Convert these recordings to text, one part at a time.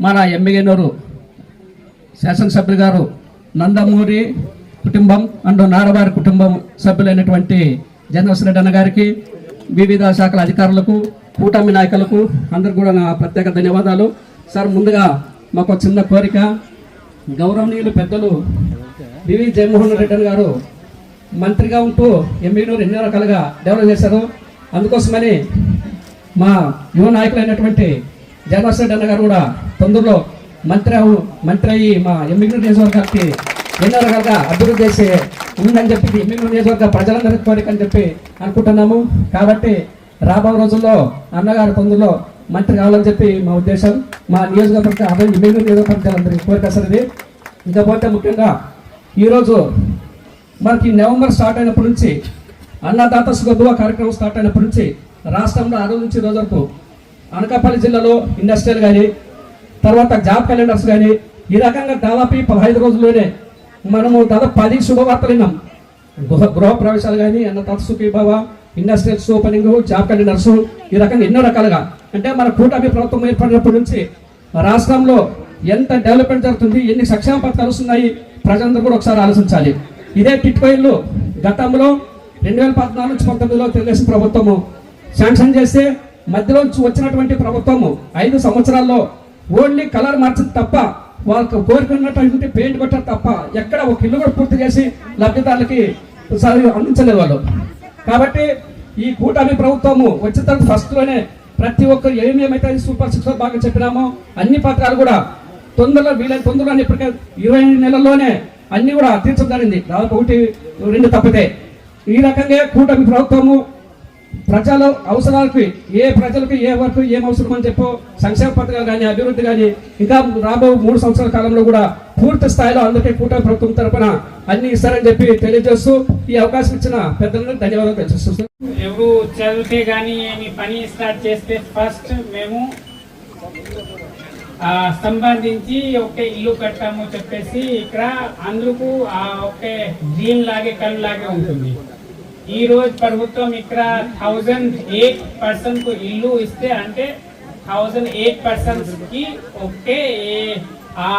మన ఎమ్మిగనూరు శాసనసభ్యులు గారు నందమూరి కుటుంబం అండ్ నారవారి కుటుంబం సభ్యులైనటువంటి జనవసరెడ్డి అన్న గారికి, వివిధ శాఖల అధికారులకు, కూటమి నాయకులకు అందరు కూడా నా ప్రత్యేక ధన్యవాదాలు. సార్, ముందుగా మాకు చిన్న కోరిక, గౌరవనీయులు పెద్దలు వివి జగన్మోహన్ రెడ్డి గారు మంత్రిగా ఉంటూ ఎమ్మిగనూరు ఎన్నో రకాలుగా డెవలప్ చేశారు. అందుకోసమని మా యువ నాయకులైనటువంటి జగన్మోహన్ రెడ్డి గారు కూడా తొందరలో మంత్రి అయ్యి మా ఎమ్మిగనూరు నియోజకవర్గానికి ఎన్నో రకాలుగా అభివృద్ధి చేసి ఉందని చెప్పి ఎమ్మిగనూరు నియోజకవర్గ ప్రజలందరికీ కోరిక అని చెప్పి అనుకుంటున్నాము. కాబట్టి రాబోయే రోజుల్లో అన్నగారు తొందరలో మంత్రి కావాలని చెప్పి మా ఉద్దేశం. మా నియోజకవర్గ ఎమ్మిగనూరు నియోజకవర్గ ప్రజలందరికీ కోరిక సార్ ఇది. ఇంకపోతే ముఖ్యంగా ఈరోజు మనకి నవంబర్ స్టార్ట్ అయినప్పటి నుంచి అన్నదాత సుఖదువ కార్యక్రమం స్టార్ట్ అయినప్పటి నుంచి రాష్ట్రంలో 6 నుంచి రోజు వరకు అనకాపల్లి జిల్లాలో ఇండస్ట్రియల్ కానీ, తర్వాత జాబ్ క్యాలెండర్స్ కానీ, ఈ రకంగా దాదాపు 15 రోజుల్లోనే మనము దాదాపు 10 శుభవార్తలు విన్నాం. గృహ ప్రవేశాలు కానీ, Annadata Sukhibhava, industrials opening, job calendars, ఈ రకంగా ఎన్నో రకాలుగా. అంటే మన కూటమి ప్రభుత్వం ఏర్పడినప్పటి నుంచి రాష్ట్రంలో ఎంత డెవలప్మెంట్ జరుగుతుంది, ఎన్ని సంక్షేమ పథకాలు వస్తున్నాయి, ప్రజలందరూ కూడా ఒకసారి ఆలోచించాలి. ఇదే టిట్కో ఇల్లు గతంలో 2014 నుంచి 19లో తెలుగుదేశం ప్రభుత్వము శాంక్షన్ చేస్తే మధ్యలో వచ్చినటువంటి ప్రభుత్వము 5 సంవత్సరాల్లో ఓన్లీ కలర్ మార్చింది తప్ప, వాళ్ళకి కోరుకున్నటువంటి పెయింట్ కొట్టారు తప్ప ఎక్కడ ఒక ఇల్లు కూడా పూర్తి చేసి లబ్ధిదారులకి అందించలేదు వాళ్ళు. కాబట్టి ఈ కూటమి ప్రభుత్వము వచ్చిన తర్వాత ఫస్ట్లోనే ప్రతి ఒక్కరు ఏమేమైతే సూపర్ 6 బాగా చెప్పినామో అన్ని పత్రాలు కూడా తొందరలో వీలైన తొందరలో ఇప్పటికే 20 నెలల్లోనే అన్ని కూడా తీర్చడం జరిగింది. దాదాపు 1-2 తప్పితే. ఈ రకంగా కూటమి ప్రభుత్వము ప్రజల అవసరాలకి ప్రజలకు ఏ వరకు ఏం అవసరం అని చెప్పు సంక్షేమ పథకాలు కానీ, అభివృద్ధి కానీ ఇంకా రాబో 3 సంవత్సరాల కాలంలో కూడా పూర్తి స్థాయిలో అందరికీ కూటమి ప్రభుత్వం తరఫున అన్ని ఇస్తారని చెప్పి తెలియజేస్తూ ఈ అవకాశం ఇచ్చిన పెద్దలకు ధన్యవాదాలు తెలియజేస్తాం. ఎవరు చదివితే కానీ ఏమి పని స్టార్ట్ చేస్తే ఫస్ట్ మేము సంబంధించి ఒకే ఇల్లు కట్టాము చెప్పేసి ఇక్కడ అందుకు ఒకే డ్రీమ్ లాగే కళ్ళు లాగే ఉంటుంది. ఈ రోజు ప్రభుత్వం ఇక్కడ 1008 పర్సన్స్ కు ఇల్లు ఇస్తే అంటే 1008 పర్సన్స్ కి ఒకే ఆ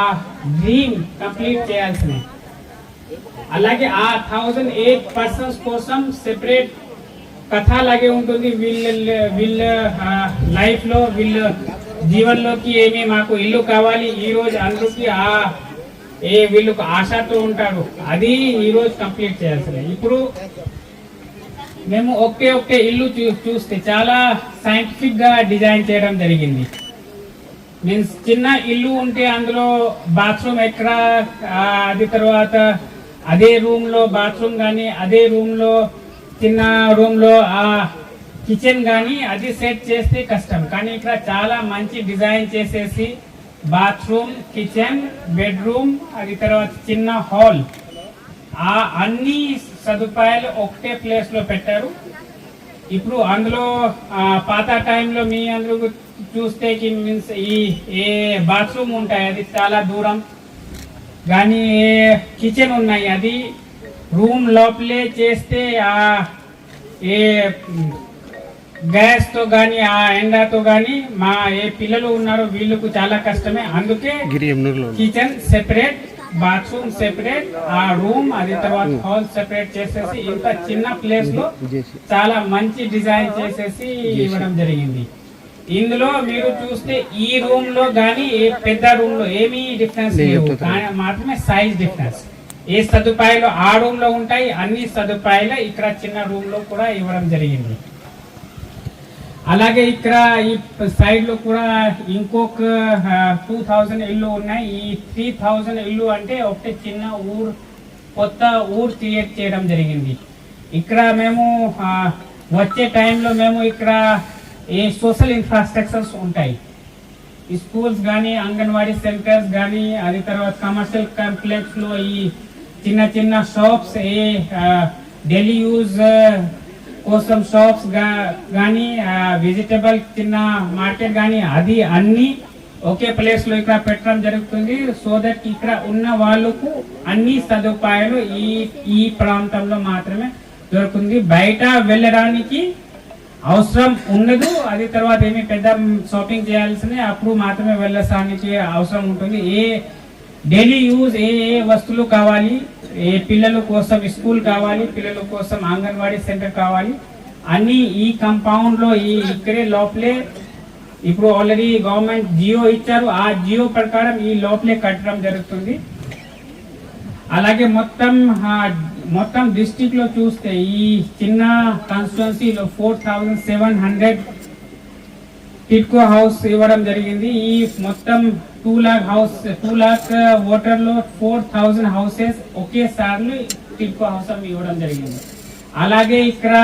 డ్రీమ్ కంప్లీట్ చేయాల్సింది. అలాగే ఆ 1008 పర్సన్స్ కోసం సెపరేట్ కథ లాగే ఉంటుంది. వీళ్ళ లైఫ్ లో వీళ్ళ జీవన్లోకి ఏమి మాకు ఇల్లు కావాలి, ఈ రోజు అందరికి వీళ్ళకు ఆశతో ఉంటారు, అది ఈ రోజు కంప్లీట్ చేయాల్సింది. ఇప్పుడు మేము ఒకే ఇల్లు చూస్తే చాలా సైంటిఫిక్ గా డిజైన్ చేయడం జరిగింది. మీన్స్ చిన్న ఇల్లు ఉంటే అందులో బాత్రూమ్ ఎక్కడ, అది తర్వాత అదే రూమ్ లో బాత్రూమ్ కానీ, అదే రూమ్ లో చిన్న రూమ్ లో కిచెన్ కానీ అది సెట్ చేస్తే కష్టం. కానీ ఇక్కడ చాలా మంచి డిజైన్ చేసేసి బాత్రూమ్, కిచెన్, బెడ్రూమ్, అది తర్వాత చిన్న హాల్, అన్ని సదుపాయాలు ఒకటే ప్లేస్ లో పెట్టారు. ఇప్పుడు అందులో పాత టైంలో మీ అందరూ చూస్తే మీన్స్ ఏ బాత్రూమ్ ఉంటాయి అది చాలా దూరం, కానీ కిచెన్ ఉన్నాయి అది రూమ్ లోపలే చేస్తే ఏ గ్యాస్ తో గానీ ఎండతో గానీ మా ఏ పిల్లలు ఉన్నారో వీళ్ళకు చాలా కష్టమే. అందుకే కిచెన్ సెపరేట్, బాత్రూమ్ సెపరేట్, ఆ రూమ్ అది తర్వాత హాల్ సెపరేట్ చేసేసి ఇంత చిన్న ప్లేస్ లో చాలా మంచి డిజైన్ చేసేసి ఇవ్వడం జరిగింది. ఇందులో మీరు చూస్తే ఈ రూమ్ లో గానీ పెద్ద రూమ్ లో ఏమీ డిఫరెన్స్ లేవు, మాత్రమే సైజ్ డిఫరెన్స్. ఏ సదుపాయాలు ఆ రూమ్ లో ఉంటాయి అన్ని సదుపాయాలు ఇక్కడ చిన్న రూమ్ లో కూడా ఇవ్వడం జరిగింది. అలాగే ఇక్కడ ఈ సైడ్ లో కూడా ఇంకొక 2000 ఇల్లు ఉన్నాయి. ఈ 3000 ఇల్లు అంటే ఒకటి చిన్న కొత్త ఊరు క్రియేట్ చేయడం జరిగింది. ఇక్కడ మేము వచ్చే టైంలో మేము ఇక్కడ ఏ సోషల్ ఇన్ఫ్రాస్ట్రక్చర్స్ ఉంటాయి, ఈ స్కూల్స్ కానీ, అంగన్వాడీ సెంటర్స్ కానీ, అది తర్వాత కమర్షియల్ కాంప్లెక్స్ లో ఈ చిన్న షాప్స్ డైలీ యూజ్ కోసం షాప్స్ కానీ, వెజిటబుల్ చిన్న మార్కెట్ కానీ అది అన్ని ఒకే ప్లేస్ లో ఇక్కడ పెట్టడం జరుగుతుంది. సో దట్ ఇక్కడ ఉన్న వాళ్ళకు అన్ని సదుపాయాలు ఈ ప్రాంతంలో మాత్రమే దొరుకుతుంది. బయట వెళ్ళడానికి అవసరం ఉండదు. అది తర్వాత ఏమి పెద్ద షాపింగ్ చేయాల్సిన అప్పుడు మాత్రమే వెళ్ళడానికి అవసరం ఉంటుంది. ఏ డైలీ యూజ్ ఏ వస్తువులు కావాలి, ఏ పిల్లల కోసం స్కూల్ కావాలి, పిల్లల కోసం అంగన్వాడీ సెంటర్ కావాలి, అన్ని ఈ కాంపౌండ్ లో ఇక్కడే లోపలే ఇప్పుడు ఆల్రెడీ గవర్నమెంట్ జియో ఇచ్చారు. ఆ జియో ప్రకారం ఈ లోపలే కట్టడం జరుగుతుంది. అలాగే మొత్తం డిస్ట్రిక్ట్ లో చూస్తే ఈ చిన్న కాన్స్టిట్యున్సీలో 4700 టిడ్కో హౌస్ ఇవ్వడం జరిగింది. ఈ మొత్తం 2 lakh ఓటర్ లో 4000 హౌసెస్ ఒకేసారి టిడ్కో హౌస్ ఇవ్వడం జరిగింది. అలాగే ఇక్కడ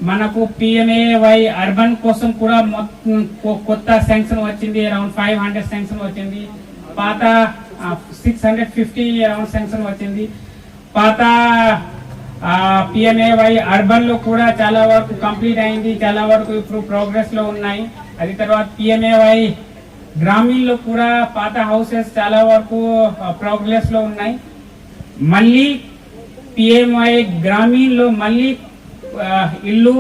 మనకు PMAY అర్బన్ కోసం కూడా కొత్త శాంక్షన్ వచ్చింది. అరౌండ్ 500 శాంక్షన్ వచ్చింది. పాత 650 అరౌండ్ శాంక్షన్ వచ్చింది. పాత PMAY అర్బన్ లో కూడా చాలా వరకు కంప్లీట్ అయింది, చాలా వరకు ఇప్పుడు ప్రోగ్రెస్ లో ఉన్నాయి. అది తర్వాత PMAY గ్రామీణ్ లో కూడా పాత హౌసెస్ చాలా వరకు ప్రోగ్రెస్ లో ఉన్నాయి. మళ్ళీ PMAY గ్రామీణ్ లో మళ్ళీ ఇల్లు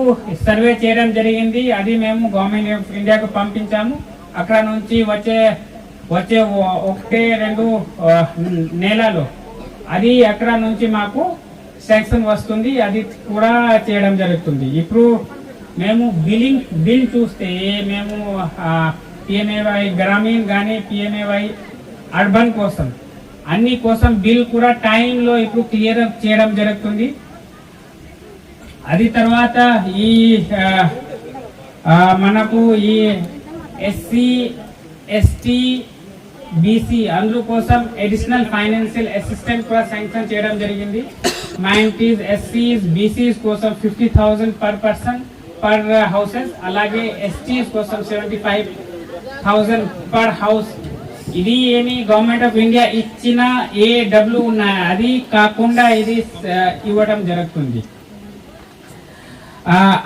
సర్వే చేయడం జరిగింది. అది మేము గవర్నమెంట్ ఆఫ్ ఇండియాకు పంపించాము. అక్కడ నుంచి వచ్చే 1-2 నెలలో అది అక్కడ నుంచి మాకు శాంక్షన్ వస్తుంది. అది కూడా చేయడం జరుగుతుంది. ఇప్పుడు మేము బిల్ చూస్తే మేము PMAY గ్రామీణ్ కానీ PMAY అర్బన్ కోసం అన్ని కోసం బిల్ కూడా టైంలో ఇప్పుడు క్లియర్ చేయడం జరుగుతుంది. అది తర్వాత ఈ మనకు ఈ SC ST BC అందులో కోసం అడిషనల్ ఫైనాన్షియల్ అసిస్టెంట్ కూడా శాంక్షన్ చేయడం జరిగింది. మైనారిటీస్ SCs BCs కోసం 50,000 పర్ పర్సన్ పర్ హౌసెస్, అలాగే STs కోసం 75,000 పర్ హౌస్. ఇది ఏమి గవర్నమెంట్ ఆఫ్ ఇండియా ఇచ్చిన ఏ డబ్బులు ఉన్నాయో అది కాకుండా ఇది ఇవ్వడం జరుగుతుంది.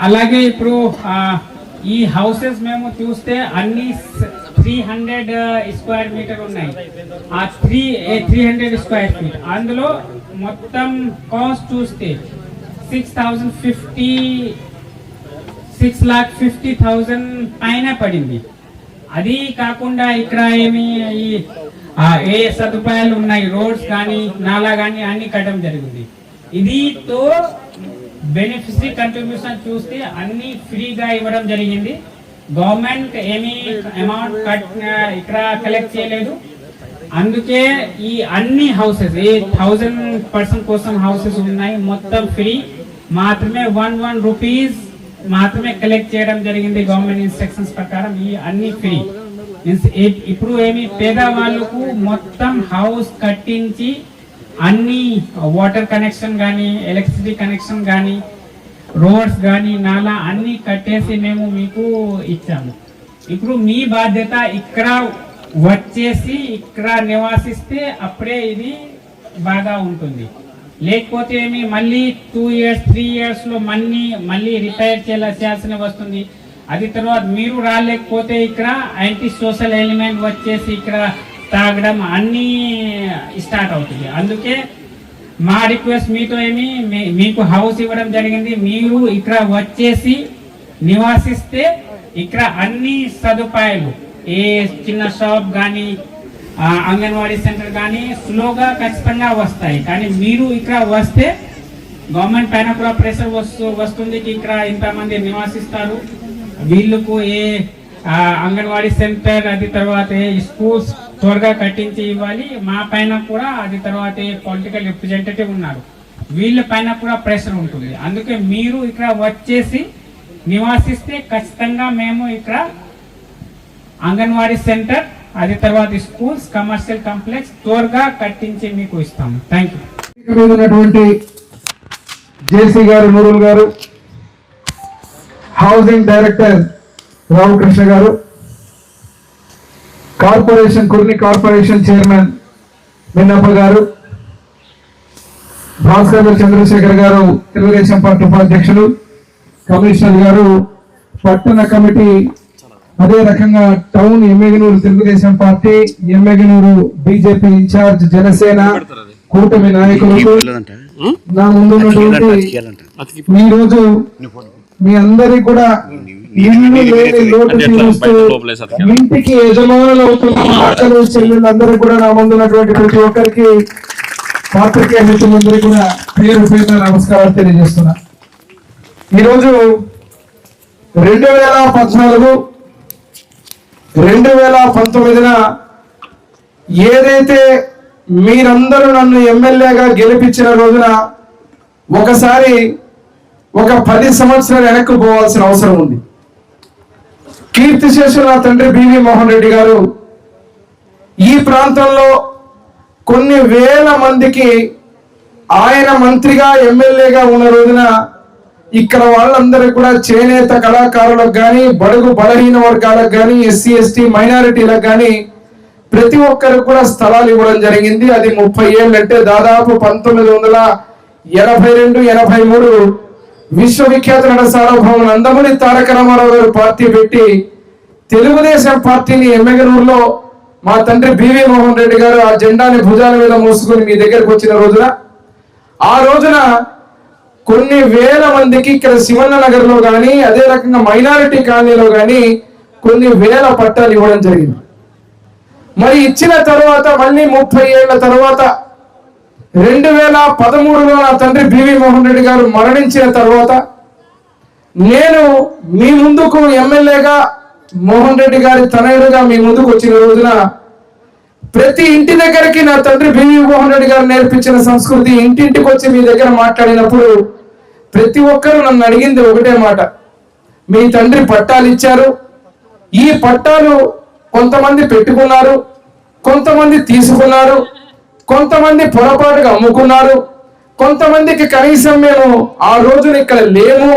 అలాగే ఇప్పుడు ఈ హౌసెస్ మేము చూస్తే అన్ని 300 స్క్వేర్ మీటర్ ఉన్నాయి. ఆ 300 స్క్వేర్ ఫీట్ అందులో మొత్తం కాస్ట్ చూస్తే 6,50,000 పైన పడింది. అది కాకుండా ఇక్కడ ఏమి ఏ సదుపాయాలు ఉన్నాయి, రోడ్స్ కానీ నాలా కానీ అన్ని కట్టడం జరిగింది. ఇదితో బెనిఫిషరీ కంట్రిబ్యూషన్ చూస్తే అన్ని ఫ్రీగా ఇవ్వడం జరిగింది. గవర్నమెంట్ ఏమీ అమౌంట్ ఇక్కడ కలెక్ట్ చేయలేదు. అందుకే ఈ అన్ని హౌసెస్ 1000 పర్సన్ కోసం హౌసెస్ ఉన్నాయి, మొత్తం ఫ్రీ. మాత్రమే 1 రూపీస్ మాత్రమే కలెక్ట్ చేయడం జరిగింది గవర్నమెంట్ ఇన్స్ట్రక్షన్స్ ప్రకారం. ఈ అన్ని ఫ్రీ. ఇప్పుడు ఏమి పేదవాళ్ళకు మొత్తం హౌస్ కట్టించి అన్ని వాటర్ కనెక్షన్ కానీ ఎలక్ట్రిసిటీ కనెక్షన్ కానీ రోడ్స్ కానీ నాలా అన్ని కట్టేసి మేము మీకు ఇచ్చాము. ఇప్పుడు మీ బాధ్యత ఇక్కడ వచ్చేసి ఇక్కడ నివాసిస్తే అప్పుడే ఇది బాగా ఉంటుంది. లేకపోతే ఏమి మళ్ళీ 2 years 3 years లో మళ్ళీ రిపేర్ చేయాల్సిన వస్తుంది. అది తర్వాత మీరు రాలేకపోతే ఇక్కడ యాంటీ సోషల్ ఎలిమెంట్ వచ్చేసి ఇక్కడ తాగడం అన్నీ స్టార్ట్ అవుతుంది. అందుకే మా రిక్వెస్ట్ మీతో ఏమి మీకు హౌస్ ఇవ్వడం జరిగింది. మీరు ఇక్కడ వచ్చేసి నివాసిస్తే ఇక్కడ అన్ని సదుపాయాలు ఏ చిన్న షాప్ కానీ అంగన్వాడీ సెంటర్ కానీ స్లోగా ఖచ్చితంగా వస్తాయి. కానీ మీరు ఇక్కడ వస్తే గవర్నమెంట్ పైన కూడా ప్రెషర్ వస్తుంది. ఇక్కడ ఇంతమంది నివాసిస్తారు, వీళ్ళకు ఏ అంగన్వాడీ సెంటర్ అది తర్వాత స్కూల్స్ త్వరగా కట్టించి ఇవ్వాలి. మా పైన కూడా అది తర్వాత పొలిటికల్ రిప్రజెంటేటివ్ ఉన్నారు, వీళ్ళ పైన కూడా ప్రెషర్ ఉంటుంది. అందుకే మీరు ఇక్కడ వచ్చేసి నివాసిస్తే ఖచ్చితంగా మేము ఇక్కడ అంగన్వాడీ సెంటర్ అది తర్వాత స్కూల్స్ కమర్షియల్ కాంప్లెక్స్ త్వరగా కట్టించి మీకు ఇస్తాము. Thank you. జేసీ గారు, నూరుల్ గారు, హౌసింగ్ డైరెక్టర్ రామకృష్ణ గారు, కుర్ని కార్పొరేషన్ చైర్మన్ మిన్నప్ప గారు, భాస్కర్ చంద్రశేఖర్ గారు తెలుగుదేశం పార్టీ ఉపాధ్యక్షులు, కమిషనర్ గారు, పట్టణ కమిటీ, అదే రకంగా town Emmiganur Telugudesam party, Emmiganur BJP incharge, Janasena కూటమి నాయకులకు, నా ముందున్నటువంటి ఈ రోజు మీ అందరికి కూడా ఇల్లు లేని లోటు తీరుస్తూ ఇంటికి యజమానులు అవుతున్న అక్కలు చెల్లెళ్ళందరూ కూడా నా ముందున్నటువంటి ప్రతి ఒక్కరికి పాత్రికేయ మిత్రులందరికీ కూడా పేరు పేరున నమస్కారాలు తెలియజేస్తున్నా. ఈరోజు 2014, 2019 ఏదైతే మీరందరూ నన్ను ఎమ్మెల్యేగా గెలిపించిన రోజున ఒకసారి ఒక 10 సంవత్సరాలు వెనక్కి పోవాల్సిన అవసరం ఉంది. కీర్తిశేషులు నా తండ్రి బివి మోహన్ రెడ్డి గారు ఈ ప్రాంతంలో కొన్ని వేల మందికి ఆయన మంత్రిగా ఎమ్మెల్యేగా ఉన్న రోజున ఇక్కడ వాళ్ళందరూ కూడా చేనేత కళాకారులకు కానీ, బడుగు బలహీన వర్గాలకు కానీ, ఎస్సీ ఎస్టీ మైనారిటీలకు కానీ ప్రతి ఒక్కరికి కూడా స్థలాలు ఇవ్వడం జరిగింది. అది 30 ఏళ్ళు అంటే దాదాపు 1982-83 విశ్వవిఖ్యాత నట సార్వభౌమ నందమూరి తారక రామారావు గారు పార్టీ పెట్టి తెలుగుదేశం పార్టీని ఎమ్మెగనూరులో మా తండ్రి బివి మోహన్ రెడ్డి గారు ఆ జెండాని భుజాల మీద మోసుకొని మీ దగ్గరకు వచ్చిన రోజున, ఆ రోజున కొన్ని వేల మందికి ఇక్కడ శివన్న నగర్ లో కానీ, అదే రకంగా మైనారిటీ కాలనీలో కానీ కొన్ని వేల పట్టాలు ఇవ్వడం జరిగింది. మరి ఇచ్చిన తర్వాత మళ్ళీ 30 ఏళ్ల తర్వాత 2013లో నా తండ్రి బివి మోహన్ రెడ్డి గారు మరణించిన తర్వాత నేను మీ ముందుకు ఎమ్మెల్యేగా మోహన్ రెడ్డి గారి తనయుడుగా మీ ముందుకు వచ్చిన రోజున ప్రతి ఇంటి దగ్గరికి నా తండ్రి బివి మోహన్ రెడ్డి గారు నేర్పించిన సంస్కృతి ఇంటింటికి వచ్చి మీ దగ్గర మాట్లాడినప్పుడు ప్రతి ఒక్కరు నన్ను అడిగింది ఒకటే మాట, మీ తండ్రి పట్టాలు ఇచ్చారు, ఈ పట్టాలు కొంతమంది పెట్టుకున్నారు, కొంతమంది తీసుకున్నారు, కొంతమంది పొరపాటుగా అమ్ముకున్నారు, కొంతమందికి కనీసం మేము ఆ రోజున ఇక్కడ లేము,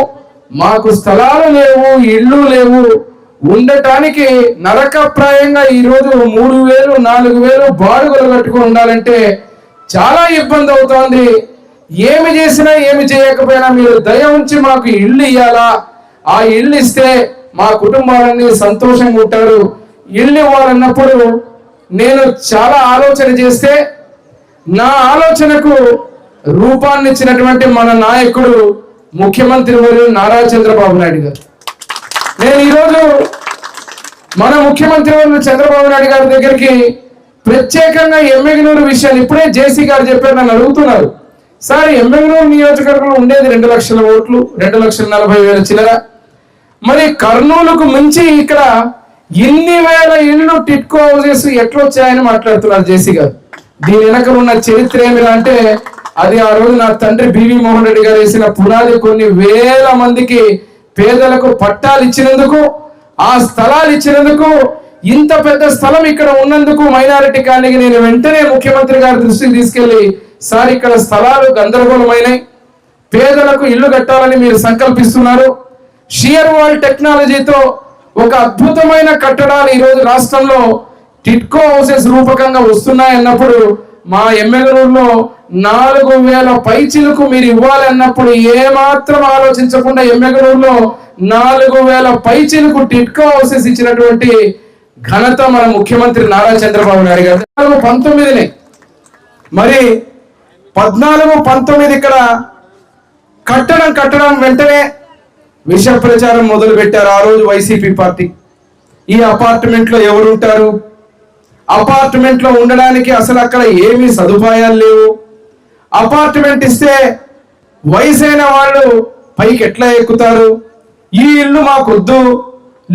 మాకు స్థలాలు లేవు, ఇళ్ళు లేవు, ఉండటానికి నరకప్రాయంగా ఈ రోజు 3,000, 4,000 బాడుగలు కట్టుకుని ఉండాలంటే చాలా ఇబ్బంది అవుతోంది. ఏమి చేసినా ఏమి చేయకపోయినా మీరు దయ ఉంచి మాకు ఇళ్ళు ఇవ్వాలా, ఆ ఇళ్ళు ఇస్తే మా కుటుంబాలన్నీ సంతోషంగా ఉంటారు, ఇళ్ళు ఇవ్వాలన్నప్పుడు నేను చాలా ఆలోచన చేస్తే నా ఆలోచనకు రూపాన్ని ఇచ్చినటువంటి మన నాయకుడు ముఖ్యమంత్రి వర్యులు నారా చంద్రబాబు నాయుడు గారు. నేను ఈరోజు మన ముఖ్యమంత్రి వర్యులు చంద్రబాబు నాయుడు గారి దగ్గరికి ప్రత్యేకంగా ఎమ్మెగనూరు విషయాన్ని ఇప్పుడే జేసీ గారు చెప్పారు, నన్ను అడుగుతున్నారు, సార్ ఎమ్మెగనూరు నియోజకవర్గంలో ఉండేది 2 లక్షల ఓట్లు, 2,40,000 చిల్లర, మరి కర్నూలుకు మించి ఇక్కడ ఇన్ని వేల ఇళ్ళు టిట్కో హౌసెస్ ఎట్లా వచ్చాయని మాట్లాడుతున్నారు జేసీ గారు. దీని వెనక ఉన్న చరిత్ర ఏమిరా అంటే అది ఆ రోజు నా తండ్రి బివి మోహన్ రెడ్డి గారు వేసిన పునాది. కొన్ని వేల మందికి పేదలకు పట్టాలు ఇచ్చినందుకు, ఆ స్థలాలు ఇచ్చినందుకు, ఇంత పెద్ద స్థలం ఇక్కడ ఉన్నందుకు మైనారిటీ కాలనీకి నేను వెంటనే ముఖ్యమంత్రి గారి దృష్టికి తీసుకెళ్లి, సార్ ఇక్కడ స్థలాలు గందరగోళమైనాయి, పేదలకు ఇల్లు కట్టాలని మీరు సంకల్పిస్తున్నారు, షియర్ వాల్ టెక్నాలజీతో ఒక అద్భుతమైన కట్టడాలు ఈ రోజు రాష్ట్రంలో టిట్కో హౌసెస్ రూపకంగా వస్తున్నాయన్నప్పుడు మా ఎమ్మెగనూరులో 4,000 పైచిలకు మీరు ఇవ్వాలి అన్నప్పుడు ఏమాత్రం ఆలోచించకుండా ఎమ్మెగనూరులో 4,000 పైచిలకు టిట్కో హౌసెస్ ఇచ్చినటువంటి ఘనత మన ముఖ్యమంత్రి నారా చంద్రబాబు నాయుడు గారు. 19 మరి 14-19 ఇక్కడ కట్టడం వెంటనే విష ప్రచారం మొదలు పెట్టారు ఆ రోజు వైసీపీ పార్టీ. ఈ అపార్ట్మెంట్ లో ఎవరు ఉంటారు, అపార్ట్మెంట్ లో ఉండడానికి అసలు అక్కడ ఏమీ సదుపాయాలు లేవు, అపార్ట్మెంట్ ఇస్తే వయసైన వాళ్ళు పైకి ఎట్లా ఎక్కుతారు, ఈ ఇల్లు మాకొద్దు,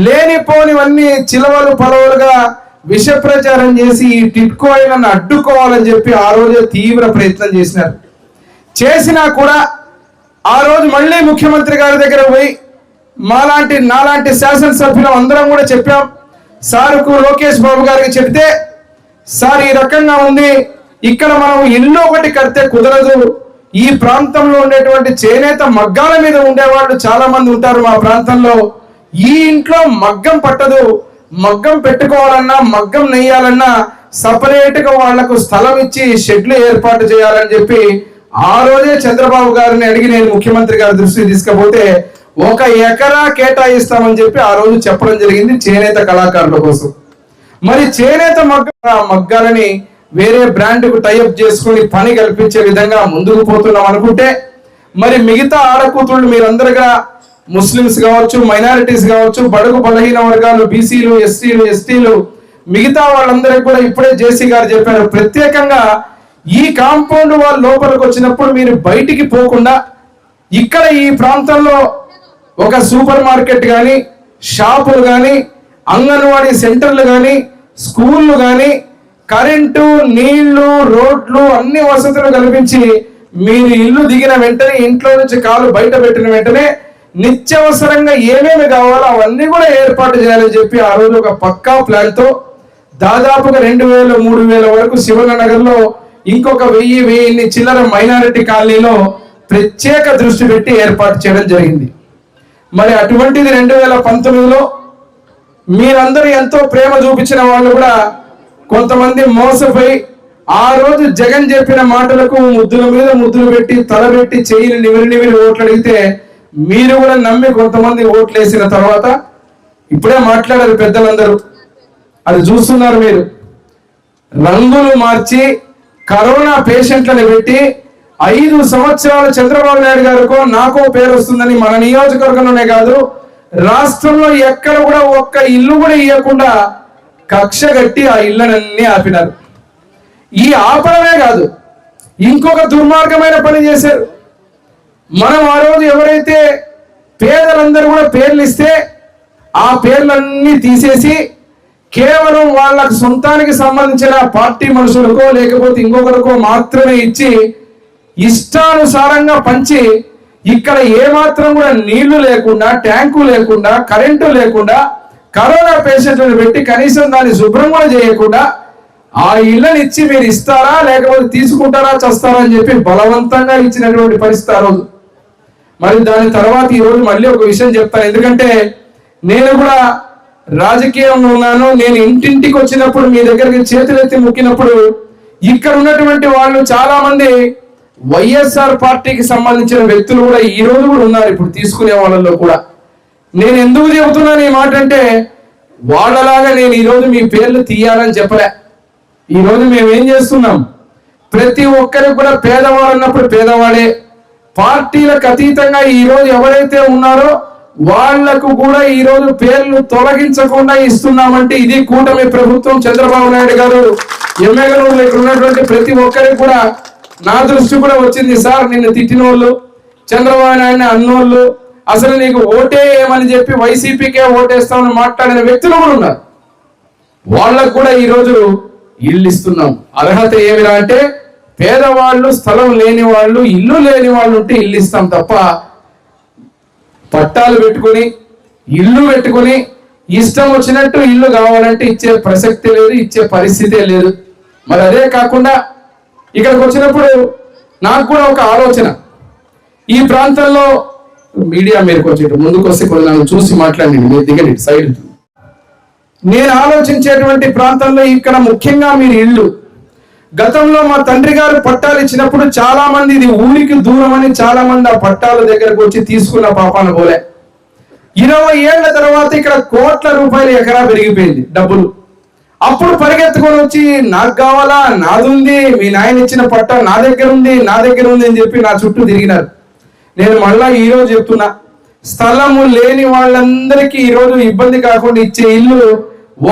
లేనిపోనివన్నీ చిలవలు పలవలుగా విష ప్రచారం చేసి ఈ టిట్కో నన్ను అడ్డుకోవాలని చెప్పి ఆ రోజే తీవ్ర ప్రయత్నం చేసినా కూడా ఆ రోజు మళ్ళీ ముఖ్యమంత్రి గారి దగ్గర పోయి నాలాంటి శాసనసభ్యులు అందరం కూడా చెప్పాం. సార్కు లోకేష్ బాబు గారికి చెప్తే, సార్ ఈ రకంగా ఉంది, ఇక్కడ మనం ఇల్లు ఒకటి కడితే కుదరదు, ఈ ప్రాంతంలో ఉండేటువంటి చేనేత మగ్గాల మీద ఉండేవాళ్ళు చాలా మంది ఉంటారు మా ప్రాంతంలో, ఈ ఇంట్లో మగ్గం పట్టదు, మగ్గం పెట్టుకోవాలన్నా మగ్గం నెయ్యాలన్నా సపరేట్ గా వాళ్లకు స్థలం ఇచ్చి షెడ్లు ఏర్పాటు చేయాలని చెప్పి ఆ రోజే చంద్రబాబు గారిని అడిగి నేను ముఖ్యమంత్రి గారి దృష్టికి తీసుకపోతే 1 ఎకరా కేటాయిస్తామని చెప్పి ఆ రోజు చెప్పడం జరిగింది చేనేత కళాకారుల కోసం. మరి చేనేత మగ్గాలని వేరే బ్రాండ్ కు టైఅప్ చేసుకుని పని కల్పించే విధంగా ముందుకు పోతున్నాం అనుకుంటే, మరి మిగతా ఆడకూతుళ్ళు మీరందరుగా ముస్లిమ్స్ కావచ్చు, మైనారిటీస్ కావచ్చు, బడుగు బలహీన వర్గాలు, బీసీలు, ఎస్సీలు, ఎస్టీలు, మిగతా వాళ్ళందరికీ కూడా ఇప్పుడే జేసీ గారు చెప్పారు, ప్రత్యేకంగా ఈ కాంపౌండ్ వాళ్ళ లోపలికి వచ్చినప్పుడు మీరు బయటికి పోకుండా ఇక్కడ ఈ ప్రాంతంలో ఒక సూపర్ మార్కెట్ కానీ, షాపులు కానీ, అంగన్వాడీ సెంటర్లు కానీ, స్కూళ్ళు కానీ, కరెంటు, నీళ్లు, రోడ్లు అన్ని వసతులు కల్పించి మీరు ఇల్లు దిగిన వెంటనే, ఇంట్లో నుంచి కాలు బయట పెట్టిన వెంటనే నిత్యవసరంగా ఏమేమి కావాలో అవన్నీ కూడా ఏర్పాటు చేయాలని చెప్పి ఆ రోజు ఒక పక్కా ప్లాన్ తో దాదాపుగా 2000-3000 వరకు శివనగర్లో, ఇంకొక 1000 చిల్లర మైనారిటీ కాలనీలో ప్రత్యేక దృష్టి పెట్టి ఏర్పాటు చేయడం జరిగింది. మరి అటువంటిది 2019లో మీరందరూ ఎంతో ప్రేమ చూపించిన వాళ్ళు కూడా కొంతమంది మోసపోయి ఆ రోజు జగన్ చెప్పిన మాటలకు ముద్దుల మీద ముద్దులు పెట్టి, తలబెట్టి, చెయ్యిని నిమిరి ఓట్లు అడిగితే మీరు కూడా నమ్మి కొంతమంది ఓట్లు వేసిన తర్వాత ఇప్పుడే మాట్లాడారు పెద్దలందరూ, అది చూస్తున్నారు మీరు. రంగులు మార్చి కరోనా పేషెంట్లను పెట్టి 5 సంవత్సరాలు చంద్రబాబు నాయుడు గారికో నాకో పేరు వస్తుందని మన నియోజకవర్గంలోనే కాదు రాష్ట్రంలో ఎక్కడ కూడా ఒక్క ఇల్లు కూడా ఇవ్వకుండా కక్ష కట్టి ఆ ఇళ్లనన్నీ ఆపినారు. ఈ ఆపడమే కాదు, ఇంకొక దుర్మార్గమైన పని చేశారు. మనం ఆ రోజు ఎవరైతే పేదలందరూ కూడా పేర్లు ఇస్తే ఆ పేర్లన్నీ తీసేసి కేవలం వాళ్ళకు సొంతానికి సంబంధించిన పార్టీ మనుషులకో లేకపోతే ఇంకొకరికో మాత్రమే ఇచ్చి ఇష్టానుసారంగా పంచి ఇక్కడ ఏమాత్రం కూడా నీళ్లు లేకుండా, ట్యాంకు లేకుండా, కరెంటు లేకుండా, కరోనా పేషెంట్లను పెట్టి కనీసం దాన్ని శుభ్రం కూడా చేయకుండా ఆ ఇళ్ళని ఇచ్చి మీరు ఇస్తారా లేకపోతే తీసుకుంటారా చస్తారా అని చెప్పి బలవంతంగా ఇచ్చినటువంటి పరిస్థితి ఆ రోజు. మరి దాని తర్వాత ఈ రోజు మళ్ళీ ఒక విషయం చెప్తాను, ఎందుకంటే నేను కూడా రాజకీయంలో ఉన్నాను. నేను ఇంటింటికి వచ్చినప్పుడు మీ దగ్గరికి చేతులెత్తి మొక్కినప్పుడు ఇక్కడ ఉన్నటువంటి వాళ్ళు చాలా మంది వైఎస్ఆర్ పార్టీకి సంబంధించిన వ్యక్తులు కూడా ఈ రోజు కూడా ఉన్నారు ఇప్పుడు తీసుకునే వాళ్ళలో కూడా. నేను ఎందుకు చెబుతున్నాను ఈ మాట అంటే వాళ్ళలాగా నేను ఈరోజు మీ పేర్లు తీయాలని చెప్పలే. ఈరోజు మేము ఏం చేస్తున్నాం, ప్రతి ఒక్కరికి కూడా పేదవాడు అన్నప్పుడు పేదవాడే, పార్టీలకు అతీతంగా ఈరోజు ఎవరైతే ఉన్నారో వాళ్లకు కూడా ఈరోజు పేర్లు తొలగించకుండా ఇస్తున్నామంటే ఇది కూటమి ప్రభుత్వం. చంద్రబాబు నాయుడు గారు ఎమ్మెల్యేలు ఇక్కడ ఉన్నటువంటి ప్రతి ఒక్కరికి కూడా నా దృష్టి కూడా వచ్చింది, సార్ నిన్ను తిట్టిన వాళ్ళు, చంద్రబాబు నాయుడిని అన్నోళ్ళు, అసలు నీకు ఓటే ఏమని చెప్పి వైసీపీకే ఓటేస్తామని మాట్లాడిన వ్యక్తులు కూడా ఉన్నారు. వాళ్ళకు కూడా ఈరోజు ఇల్లు ఇస్తున్నాం. అర్హత ఏమిరా అంటే పేదవాళ్ళు, స్థలం లేని వాళ్ళు, ఇల్లు లేని వాళ్ళు ఉంటే ఇల్లు ఇస్తాం తప్ప పట్టాలు పెట్టుకుని ఇల్లు పెట్టుకుని ఇష్టం వచ్చినట్టు ఇల్లు కావాలంటే ఇచ్చే ప్రసక్తి లేదు, ఇచ్చే పరిస్థితే లేదు. మరి అదే కాకుండా ఇక్కడికి వచ్చినప్పుడు నాకు కూడా ఒక ఆలోచన, ఈ ప్రాంతంలో మీడియా మీదకి వచ్చేట ముందుకు వస్తే కొన్ని నన్ను చూసి మాట్లాడండి, మీరు దిగండి సైడ్. నేను ఆలోచించేటువంటి ప్రాంతంలో ఇక్కడ ముఖ్యంగా మీరు ఇల్లు, గతంలో మా తండ్రి గారు పట్టాలు ఇచ్చినప్పుడు చాలా మంది ఇది ఊరికి దూరం అని చాలా మంది ఆ పట్టాల దగ్గరకు వచ్చి తీసుకున్న పాపాన పోలే. 20 ఏళ్ల తర్వాత ఇక్కడ కోట్ల రూపాయలు ఎకరా పెరిగిపోయింది డబ్బులు. అప్పుడు పరిగెత్తుకొని వచ్చి నాకు కావాలా, నాదుంది, మీ నాయన ఇచ్చిన పట్టా నా దగ్గర ఉంది, నా దగ్గర ఉంది అని చెప్పి నా చుట్టూ తిరిగినారు. నేను మళ్ళా ఈ రోజు చెప్తున్నా, స్థలము లేని వాళ్ళందరికీ ఈరోజు ఇబ్బంది కాకుండా ఇచ్చే ఇల్లు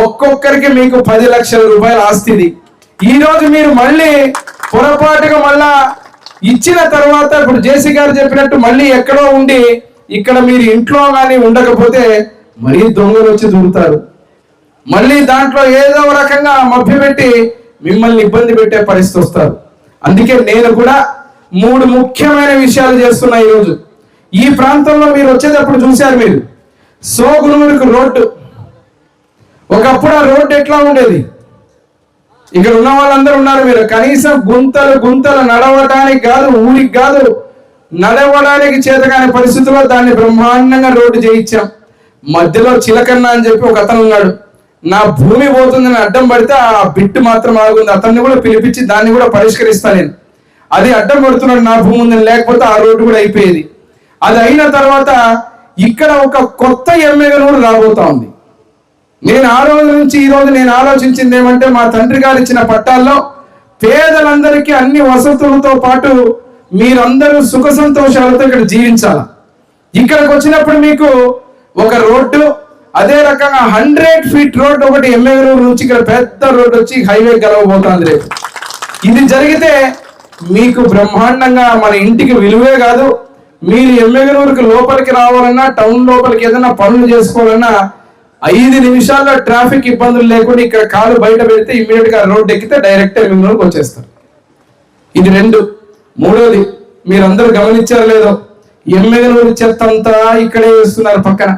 ఒక్కొక్కరికి మీకు 10 లక్షల రూపాయల ఆస్తిది. ఈ రోజు మీరు మళ్ళీ పొరపాటుగా మళ్ళా ఇచ్చిన తర్వాత ఇప్పుడు జేసీ గారు చెప్పినట్టు మళ్ళీ ఎక్కడో ఉండి ఇక్కడ మీరు ఇంట్లో కానీ ఉండకపోతే మరీ దొంగలు వచ్చి దూరుతారు, మళ్ళీ దాంట్లో ఏదో రకంగా మభ్యపెట్టి మిమ్మల్ని ఇబ్బంది పెట్టే పరిస్థితి వస్తారు. అందుకే నేను కూడా 3 ముఖ్యమైన విషయాలు చేస్తున్నా ఈరోజు. ఈ ప్రాంతంలో మీరు వచ్చేటప్పుడు చూశారు మీరు సోగునూరుకు రోడ్డు. ఒకప్పుడు ఆ రోడ్డు ఎట్లా ఉండేది, ఇక్కడ ఉన్న వాళ్ళందరూ ఉన్నారు, మీరు కనీసం గుంతలు గుంతలు నడవడానికి కాదు, ఊరికి కాదు, నడవడానికి చేతకాని పరిస్థితుల్లో దాన్ని బ్రహ్మాండంగా రోడ్డు చేయించాం. మధ్యలో చిలకన్న అని చెప్పి ఒక అతను ఉన్నాడు, నా భూమి పోతుందని అడ్డం పడితే ఆ బిట్టు మాత్రం ఆగుంది, అతన్ని కూడా పిలిపించి దాన్ని కూడా పరిష్కరిస్తా నేను. అది అడ్డం పడుతున్నాడు నా భూమి ఉందని, లేకపోతే ఆ రోడ్డు కూడా అయిపోయేది. అది అయిన తర్వాత ఇక్కడ ఒక కొత్త ఎమ్మెల్యే కూడా రాబోతా ఉంది. నేను ఆ రోజు నుంచి ఈ రోజు నేను ఆలోచించింది ఏమంటే, మా తండ్రి గారు ఇచ్చిన పట్టాల్లో పేదలందరికీ అన్ని వసతులతో పాటు మీరందరూ సుఖ సంతోషాలతో ఇక్కడ జీవించాల. ఇక్కడికి వచ్చినప్పుడు మీకు ఒక రోడ్డు, అదే రకంగా 100 ఫీట్ రోడ్డు ఒకటి ఎమ్మెగనూరు నుంచి ఇక్కడ పెద్ద రోడ్డు వచ్చి హైవే గెలవబోతోంది రేపు. ఇది జరిగితే మీకు బ్రహ్మాండంగా మన ఇంటికి విలువే కాదు, మీరు ఎమ్మెగనూరుకి లోపలికి రావాలన్నా, టౌన్ లోపలికి ఏదైనా పనులు చేసుకోవాలన్నా 5 నిమిషాల్లో ట్రాఫిక్ ఇబ్బందులు లేకుండా ఇక్కడ కాలు బయట పెడితే ఇమ్మీడియట్ గా రోడ్డు ఎక్కితే డైరెక్ట్ ఎమ్మెగనూరుకి వచ్చేస్తారు. ఇది 2. మూడోది, మీరందరూ గమనించారో లేదో, ఎమ్మెగనూరు చెత్త అంతా ఇక్కడే వేస్తున్నారు. పక్కన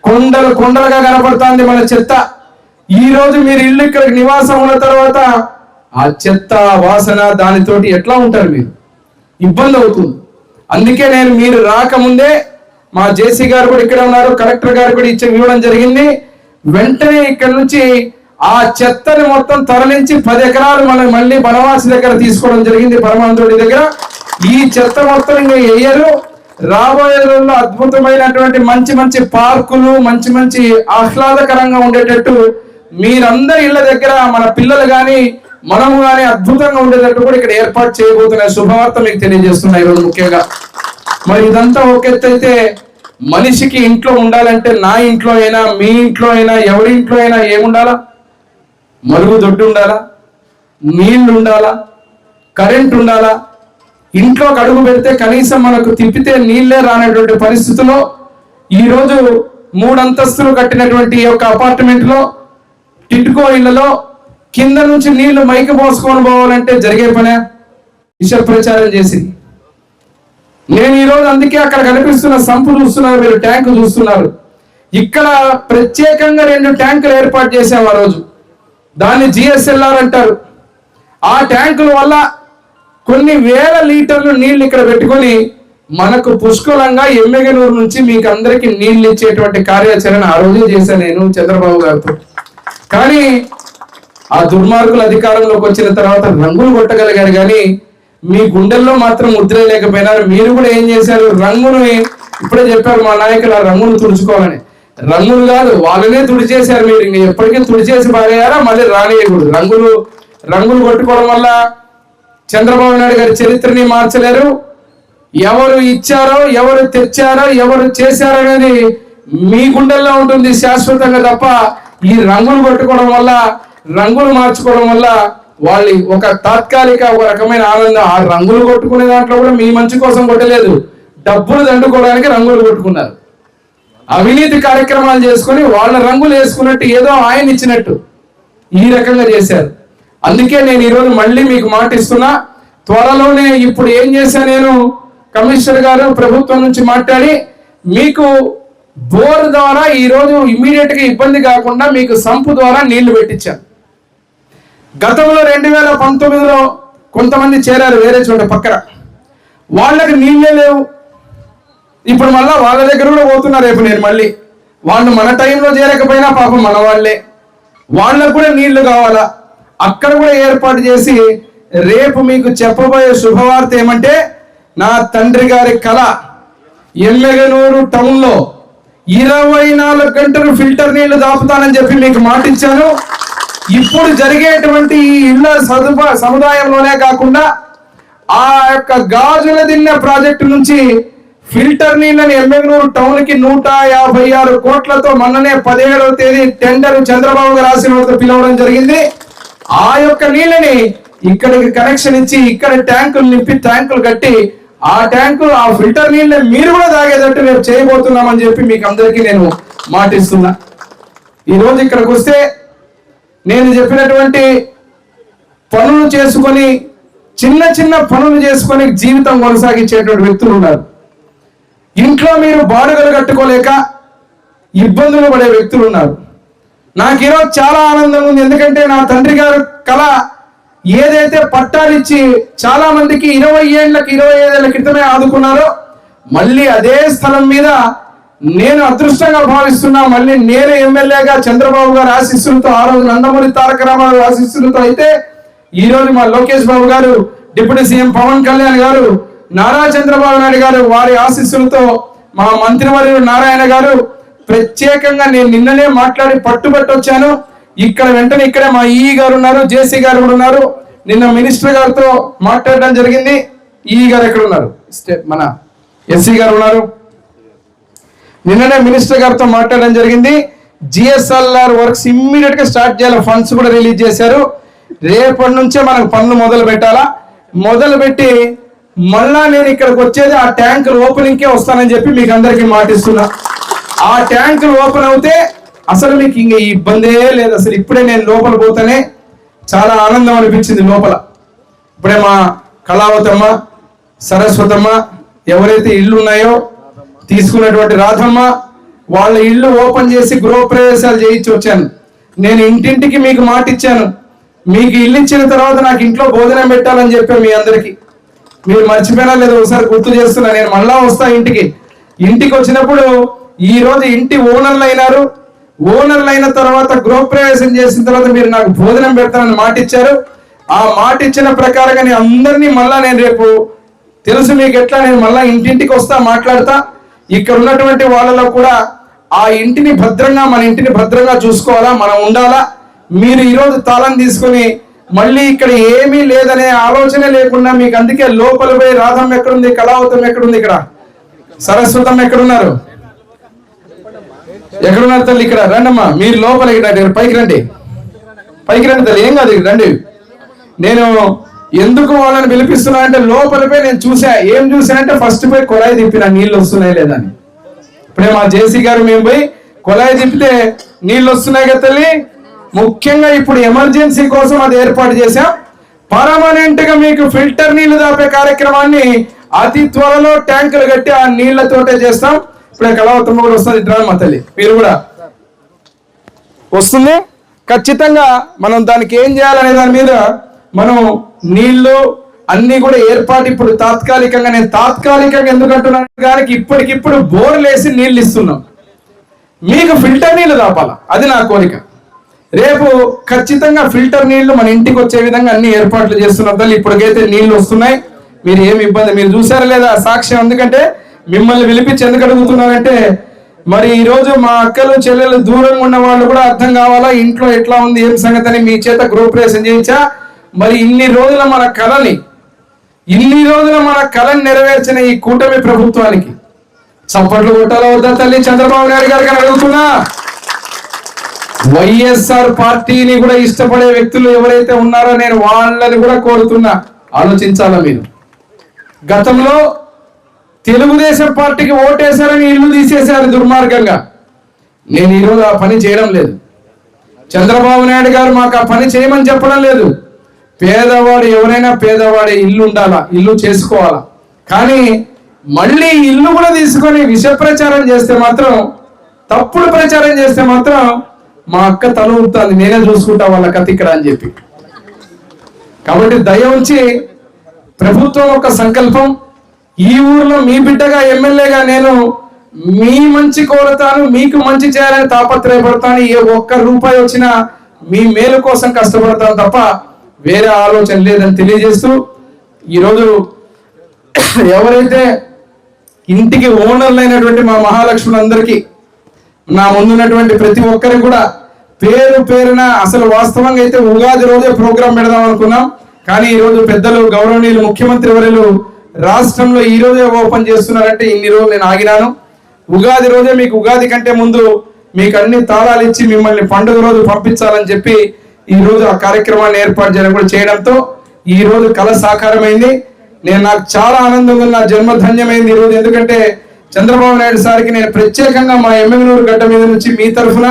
కొండలు కొండలుగా కనపడుతుంది మన చెత్త. ఈ రోజు మీరు ఇల్లు ఇక్కడ నివాసం ఉన్న తర్వాత ఆ చెత్త వాసన దానితోటి ఎట్లా ఉంటారు, మీరు ఇబ్బంది అవుతుంది. అందుకే నేను మీరు రాకముందే మా జేసీ గారు కూడా ఇక్కడ ఉన్నారు, కలెక్టర్ గారు కూడా ఇవ్వడం జరిగింది. వెంటనే ఇక్కడ నుంచి ఆ చెత్తని మొత్తం తరలించి 10 ఎకరాలు మనం మళ్ళీ బనవాసి దగ్గర తీసుకోవడం జరిగింది, పరమానందుడి దగ్గర. ఈ చెత్త మొత్తం ఇంకా వేయరు. రాబోయే రోజుల్లో అద్భుతమైనటువంటి మంచి మంచి పార్కులు, మంచి మంచి ఆహ్లాదకరంగా ఉండేటట్టు మీరందరి ఇళ్ల దగ్గర మన పిల్లలు కానీ మనము కానీ అద్భుతంగా ఉండేటట్టు కూడా ఇక్కడ ఏర్పాటు చేయబోతున్న శుభవార్త మీకు తెలియజేస్తున్నాయి ఈరోజు ముఖ్యంగా. మరి ఇదంతా ఒక ఎత్తు అయితే, మనిషికి ఇంట్లో ఉండాలంటే నా ఇంట్లో అయినా, మీ ఇంట్లో అయినా, ఎవరి ఇంట్లో అయినా ఏముండాలా? మరుగుదొడ్డు ఉండాలా, నీళ్లు ఉండాలా, కరెంట్ ఉండాలా. ఇంట్లోకి అడుగు పెడితే కనీసం మనకు తిప్పితే నీళ్లే రానటువంటి పరిస్థితిలో ఈరోజు 3 అంతస్తులు కట్టినటువంటి ఒక అపార్ట్మెంట్ లో, టిట్కో ఇళ్లలో కింద నుంచి నీళ్లు మైకి పోసుకొని పోవాలంటే జరిగే పనే? విష ప్రచారం చేసి నేను ఈరోజు అందుకే అక్కడ కనిపిస్తున్న సంపు చూస్తున్నారు, మీరు ట్యాంకు చూస్తున్నారు. ఇక్కడ ప్రత్యేకంగా 2 ట్యాంకులు ఏర్పాటు చేసాం ఆ రోజు. దాన్ని GSLR అంటారు. ఆ ట్యాంకుల వల్ల కొన్ని వేల లీటర్లు నీళ్లు ఇక్కడ పెట్టుకొని మనకు పుష్కలంగా ఎమ్మెగనూరు నుంచి మీకు అందరికి నీళ్లు ఇచ్చేటువంటి కార్యాచరణ ఆ రోజే చేశాను నేను చంద్రబాబు గారితో. కానీ ఆ దుర్మార్గుల అధికారంలోకి వచ్చిన తర్వాత రంగులు కొట్టగలిగారు, కానీ మీ గుండెల్లో మాత్రం ముద్రే లేకపోయినారు. మీరు కూడా ఏం చేశారు, రంగును ఇప్పుడే చెప్పారు మా నాయకులు, ఆ రంగును తుడుచుకోవాలని. రంగులు కాదు, వాళ్ళనే తుడిచేశారు. మీరు ఇంక ఎప్పటికీ తుడిచేసి పారేయారా, మళ్ళీ రానియకూడదు. రంగులు కొట్టుకోవడం వల్ల చంద్రబాబు నాయుడు గారి చరిత్రని మార్చలేరు. ఎవరు ఇచ్చారో, ఎవరు తెచ్చారో, ఎవరు చేశారో అనేది మీ గుండెల్లో ఉంటుంది శాశ్వతంగా తప్ప ఈ రంగులు కొట్టుకోవడం వల్ల, రంగులు మార్చుకోవడం వల్ల వాళ్ళు ఒక తాత్కాలిక ఒక రకమైన ఆనందం. ఆ రంగులు కొట్టుకునే దాంట్లో కూడా మీ మంచి కోసం కొట్టలేదు, డబ్బులు దండుకోవడానికి రంగులు కొట్టుకున్నారు. అవినీతి కార్యక్రమాలు చేసుకొని వాళ్ళ రంగులు వేసుకున్నట్టు ఏదో ఆయన ఇచ్చినట్టు ఈ రకంగా చేశారు. అందుకే నేను ఈరోజు మళ్ళీ మీకు మాట ఇస్తున్నా, త్వరలోనే ఇప్పుడు ఏం చేశా, నేను కమిషనర్ గారు ప్రభుత్వం నుంచి మాట్లాడి మీకు బోర్ ద్వారా ఈరోజు ఇమ్మీడియట్ గా ఇబ్బంది కాకుండా మీకు సంపు ద్వారా నీళ్లు పెట్టించాను. గతంలో 2019లో కొంతమంది చేరారు వేరే చోట పక్కన, వాళ్ళకి నీళ్ళే లేవు. ఇప్పుడు మళ్ళా వాళ్ళ దగ్గర కూడా పోతున్నారు. రేపు నేను మళ్ళీ వాళ్ళు మన టైంలో చేరకపోయినా పాపం మన వాళ్ళే, వాళ్ళకు కూడా నీళ్లు కావాలా. అక్కడ కూడా ఏర్పాటు చేసి రేపు మీకు చెప్పబోయే శుభవార్త ఏమంటే, నా తండ్రి గారి కళ ఎమ్మెగనూరు టౌన్ లో 24 గంటలు ఫిల్టర్ నీళ్లు దాపుతానని చెప్పి మీకు మాట ఇచ్చాను. ఇప్పుడు జరిగేటువంటి ఈ ఇళ్ల సముదాయంలోనే కాకుండా ఆ యొక్క గాజుల దిన్నె ప్రాజెక్టు నుంచి ఫిల్టర్ నీళ్ళని ఎమ్మెగనూరు టౌన్ కి 156 కోట్లతో మొన్ననే 17వ తేదీ టెండర్ చంద్రబాబు గారు ఆశీర్వాదంతో పిలవడం జరిగింది. ఆ యొక్క నీళ్ళని ఇక్కడికి కనెక్షన్ ఇచ్చి ఇక్కడ ట్యాంకులు నింపి ట్యాంకులు కట్టి ఆ ట్యాంకులు ఆ ఫిల్టర్ నీళ్ళని మీరు కూడా తాగేటట్టు రేపు చేయబోతున్నామని చెప్పి మీకు అందరికీ నేను మాటిస్తున్నా. ఈరోజు ఇక్కడికి వస్తే నేను చెప్పినటువంటి పనులు చేసుకొని చిన్న చిన్న పనులు చేసుకొని జీవితం కొనసాగించేటువంటి వ్యక్తులు ఉన్నారు. ఇంట్లో మీరు బాడుగలు కట్టుకోలేక ఇబ్బందులు పడే వ్యక్తులు ఉన్నారు. నాకు ఈరోజు చాలా ఆనందంగా ఉంది, ఎందుకంటే నా తండ్రి గారు కళ ఏదైతే పట్టాలిచ్చి చాలా మందికి 25 ఏళ్ల క్రితమే ఆదుకున్నారో, మళ్ళీ అదే స్థలం మీద నేను అదృష్టంగా భావిస్తున్నా. మళ్ళీ నేను ఎమ్మెల్యేగా చంద్రబాబు గారు ఆశీస్సులతో, ఆ రోజు నందమూరి తారక రామారావు ఆశీస్సులతో అయితే ఈ రోజు మా లోకేష్ బాబు గారు, డిప్యూటీ సీఎం పవన్ కళ్యాణ్ గారు, నారా చంద్రబాబు నాయుడు గారు వారి ఆశీస్సులతో, మా మంత్రివర్యుడు నారాయణ గారు ప్రత్యేకంగా నేను నిన్ననే మాట్లాడి పట్టుబట్టి వచ్చాను. ఇక్కడ వెంటనే ఇక్కడే మా ఈ గారు ఉన్నారు, జేసీ గారు కూడా ఉన్నారు. నిన్న మినిస్టర్ గారితో మాట్లాడడం జరిగింది. ఈ గారు ఎక్కడ ఉన్నారు, మన ఎస్సీ గారు ఉన్నారు, నిన్ననే మినిస్టర్ గారితో మాట్లాడడం జరిగింది. జిఎస్ఎల్ఆర్ వర్క్స్ ఇమ్మీడియట్ గా స్టార్ట్ చేయాలి. ఫండ్స్ కూడా రిలీజ్ చేశారు. రేపటి నుంచే మనకు పనులు మొదలు పెట్టాలా. మొదలు పెట్టి మళ్ళా నేను ఇక్కడికి వచ్చేది ఆ ట్యాంకులు ఓపెనింగ్కే వస్తానని చెప్పి మీకు అందరికీ మాటిస్తున్నా. ఆ ట్యాంకులు ఓపెన్ అవుతే అసలు మీకు ఇంక ఇబ్బందే లేదు. అసలు ఇప్పుడే నేను లోపల పోతానే చాలా ఆనందం అనిపించింది లోపల. ఇప్పుడే మా కళావతమ్మ, సరస్వతమ్మ ఎవరైతే ఇళ్ళు ఉన్నాయో తీసుకున్నటువంటి రాధమ్మ వాళ్ళ ఇల్లు ఓపెన్ చేసి గృహప్రవేశాలు చేయించి వచ్చాను. నేను ఇంటింటికి మీకు మాట ఇచ్చాను, మీకు ఇల్లు ఇచ్చిన తర్వాత నాకు ఇంట్లో భోజనం పెట్టాలని చెప్పాను. మీ అందరికి మీరు మర్చిపోయినా లేదో ఒకసారి గుర్తు చేస్తున్నా. నేను మళ్ళా వస్తా ఇంటికి వచ్చినప్పుడు ఈ రోజు ఇంటి ఓనర్లు అయినారు. ఓనర్లు అయిన తర్వాత గృహప్రవేశం చేసిన తర్వాత మీరు నాకు భోజనం పెడతానని మాట ఇచ్చారు. ఆ మాట ఇచ్చిన ప్రకారంగా నేను అందరినీ మళ్ళా నేను రేపు తెలుసు మీకు ఎట్లా, నేను మళ్ళా ఇంటింటికి వస్తా, మాట్లాడతా. ఇక్కడ ఉన్నటువంటి వాళ్ళలో కూడా ఆ ఇంటిని భద్రంగా, మన ఇంటిని భద్రంగా చూసుకోవాలా, మనం ఉండాలా. మీరు ఈరోజు తాళం తీసుకొని మళ్ళీ ఇక్కడ ఏమీ లేదనే ఆలోచన లేకుండా మీకు అందుకే లోపల పోయి రాధం ఎక్కడుంది, కళావతం ఎక్కడుంది, ఇక్కడ సరస్వతం ఎక్కడున్నారు, ఎక్కడున్నారు తల్లి, ఇక్కడ రండమ్మా. మీరు లోపల పైకి రండి, పైకి రండి తల్లి, ఏం కాదు రండి. నేను ఎందుకు వాళ్ళని పిలిపిస్తున్నా అంటే లోపలిపై నేను చూసా. ఏం చూసా అంటే ఫస్ట్ పోయి కొలాయి తిప్పిన నీళ్ళు వస్తున్నాయి లేదని. ఇప్పుడే మా జేసీ గారు మేము పోయి కొలాయి తిప్పితే నీళ్ళు వస్తున్నాయి కదా తల్లి. ముఖ్యంగా ఇప్పుడు ఎమర్జెన్సీ కోసం అది ఏర్పాటు చేశాం. పర్మనెంట్ గా మీకు ఫిల్టర్ నీళ్లు దాపే కార్యక్రమాన్ని అతి త్వరలో ట్యాంకులు కట్టి ఆ నీళ్లతోటే చేస్తాం. ఇప్పుడే కళావతమ్మ కూడా వస్తుంది, డ్రా మా తల్లి, మీరు కూడా వస్తుంది. ఖచ్చితంగా మనం దానికి ఏం చేయాలనే దాని మీద మనం నీళ్లు అన్ని కూడా ఏర్పాటు ఇప్పుడు తాత్కాలికంగా, నేను తాత్కాలికంగా ఎందుకంటున్నాను కానీ ఇప్పటికిప్పుడు బోర్లు వేసి నీళ్లు ఇస్తున్నాం. మీకు ఫిల్టర్ నీళ్లు దాపాలా, అది నా కోరిక. రేపు ఖచ్చితంగా ఫిల్టర్ నీళ్లు మన ఇంటికి వచ్చే విధంగా అన్ని ఏర్పాట్లు చేస్తున్నాం తల్లి. ఇప్పటికైతే నీళ్లు వస్తున్నాయి, మీరు ఏమి ఇబ్బంది, మీరు చూసారా లేదా సాక్ష్యం. ఎందుకంటే మిమ్మల్ని పిలిపించి ఎందుకు అడుగుతున్నానంటే మరి ఈ రోజు మా అక్కలు చెల్లెలు దూరంగా ఉన్న వాళ్ళు కూడా అర్థం కావాలా ఇంట్లో ఎట్లా ఉంది ఏం సంగతి అని మీ చేత గృహప్రవేశం చేయించా. మరి ఇన్ని రోజుల మన కళని నెరవేర్చిన ఈ కూటమి ప్రభుత్వానికి చప్పట్లు కొట్టాలా వద్దా తల్లి చంద్రబాబు నాయుడు గారికి అడుగుతున్నా. వైఎస్ఆర్ పార్టీని కూడా ఇష్టపడే వ్యక్తులు ఎవరైతే ఉన్నారో నేను వాళ్ళని కూడా కోరుతున్నా, ఆలోచించాలా మీరు. గతంలో తెలుగుదేశం పార్టీకి ఓటేశారని ఇల్లు తీసేశారు దుర్మార్గంగా. నేను ఈరోజు ఆ పని చేయడం లేదు. చంద్రబాబు నాయుడు గారు మాకు ఆ పని చేయమని చెప్పడం లేదు. పేదవాడు ఎవరైనా పేదవాడే ఇల్లు ఉండాలా, ఇల్లు చేసుకోవాలా. కానీ మళ్ళీ ఇల్లు కూడా తీసుకొని విష ప్రచారం చేస్తే మాత్రం, తప్పుడు ప్రచారం చేస్తే మాత్రం మా అక్క తల ఊపుతుంది, నేనే చూసుకుంటా వాళ్ళ కథ ఇక్కడ అని చెప్పి. కాబట్టి దయ ఉంచి ప్రభుత్వం ఒక సంకల్పం, ఈ ఊర్లో మీ బిడ్డగా ఎమ్మెల్యేగా నేను మీ మంచి కోరుతాను, మీకు మంచి చేయాలని తాపత్రయపడతాను. ఏ ఒక్క రూపాయి వచ్చినా మీ మేలు కోసం కష్టపడతాను తప్ప వేరే ఆలోచన లేదని తెలియజేస్తూ, ఈరోజు ఎవరైతే ఇంటికి ఓనర్లు అయినటువంటి మా మహాలక్ష్ములందరికీ, నా ముందున్నటువంటి ప్రతి ఒక్కరికి కూడా పేరు పేరున, అసలు వాస్తవంగా అయితే ఉగాది రోజే ప్రోగ్రాం పెడదాం అనుకున్నాం. కానీ ఈరోజు పెద్దలు గౌరవనీయులు ముఖ్యమంత్రి వర్యులు రాష్ట్రంలో ఈ రోజే ఓపెన్ చేస్తున్నారంటే ఇన్ని రోజులు నేను ఆగినాను. ఉగాది రోజే మీకు, ఉగాది కంటే ముందు మీకు అన్ని తాళాలు ఇచ్చి మిమ్మల్ని పండుగ రోజు పంపించాలని చెప్పి ఈ రోజు ఆ కార్యక్రమాన్ని ఏర్పాటు చేయడంతో ఈ రోజు కళ సాకారమైంది. నాకు చాలా ఆనందంగా, నా జన్మ ధన్యమైంది ఈ రోజు. ఎందుకంటే చంద్రబాబు నాయుడు సార్కి నేను ప్రత్యేకంగా మా ఎమ్మెగనూరు గడ్డ మీద నుంచి మీ తరఫున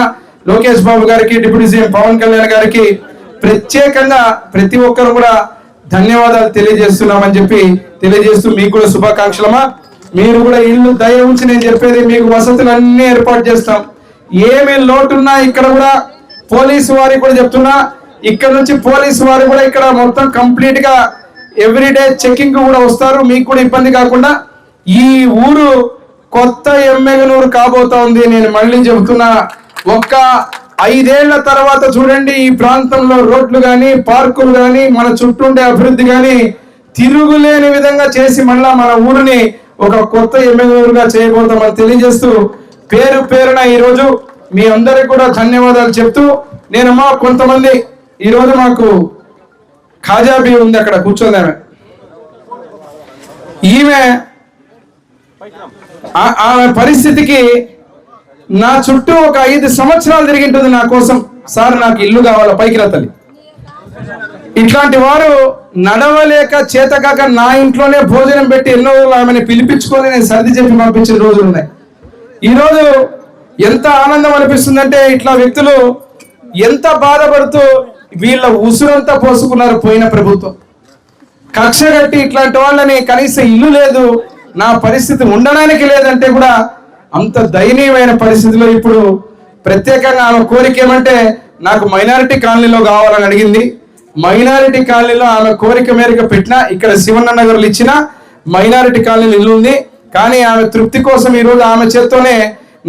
లోకేష్ బాబు గారికి, డిప్యూటీ సీఎం పవన్ కళ్యాణ్ గారికి ప్రత్యేకంగా ప్రతి ఒక్కరు కూడా ధన్యవాదాలు తెలియజేస్తున్నామని చెప్పి తెలియజేస్తూ మీకు కూడా శుభాకాంక్షలమా. మీరు కూడా ఇల్లు దయ ఉంచి నేను చెప్పేది మీకు వసతులు అన్ని ఏర్పాటు చేస్తాం. ఏమి లోటున్నా ఇక్కడ కూడా పోలీసు వారికి కూడా చెప్తున్నా, ఇక్కడ నుంచి పోలీసు వారు కూడా ఇక్కడ మొత్తం కంప్లీట్ గా ఎవ్రీడే చెకింగ్ కూడా వస్తారు, మీకు కూడా ఇబ్బంది కాకుండా. ఈ ఊరు కొత్త ఎమ్మెగనూరు కాబోతా ఉంది. నేను మళ్ళీ చెబుతున్నా, ఒక్క 5 ఏళ్ల తర్వాత చూడండి ఈ ప్రాంతంలో రోడ్లు కానీ, పార్కులు కానీ, మన చుట్టూ ఉండే అభివృద్ధి కానీ తిరుగులేని విధంగా చేసి మళ్ళా మన ఊరిని ఒక కొత్త ఎమ్మెగనూరుగా చేయబోతామని తెలియజేస్తూ పేరు పేరున ఈరోజు మీ అందరికి కూడా ధన్యవాదాలు చెప్తూ, నేను కొంతమంది ఈరోజు మాకు ఖాజాబీ ఉంది అక్కడ కూర్చొని, ఆమె పరిస్థితికి నా చుట్టూ ఒక 5 సంవత్సరాలు తిరిగింటుంది నా కోసం, సార్ నాకు ఇల్లు కావాలా, పైకి రా తల్లి. ఇట్లాంటి వారు నడవలేక చేతకాక నా ఇంట్లోనే భోజనం పెట్టి ఎన్నో రోజులు ఆమెను పిలిపించుకొని నేను సర్ది చెప్పి పంపించిన రోజులు ఉన్నాయి. ఈరోజు ఎంత ఆనందం అనిపిస్తుందంటే ఇట్లా వ్యక్తులు ఎంత బాధపడుతూ వీళ్ళ ఉసురంతా పోసుకున్నారు పోయిన ప్రభుత్వం. కక్ష కట్టి ఇట్లాంటి వాళ్ళని కనీసం ఇల్లు లేదు, నా పరిస్థితి ఉండడానికి లేదంటే కూడా అంత దయనీయమైన పరిస్థితిలో ఇప్పుడు ప్రత్యేకంగా ఆమె కోరిక ఏమంటే నాకు మైనారిటీ కాలనీలో కావాలని అడిగింది. మైనారిటీ కాలనీలో ఆమె కోరిక మేరకు పెట్టిన, ఇక్కడ శివన్న నగర్లు ఇచ్చిన మైనారిటీ కాలనీలో ఇల్లు ఉంది. కానీ ఆమె తృప్తి కోసం ఈరోజు ఆమె చేత్తోనే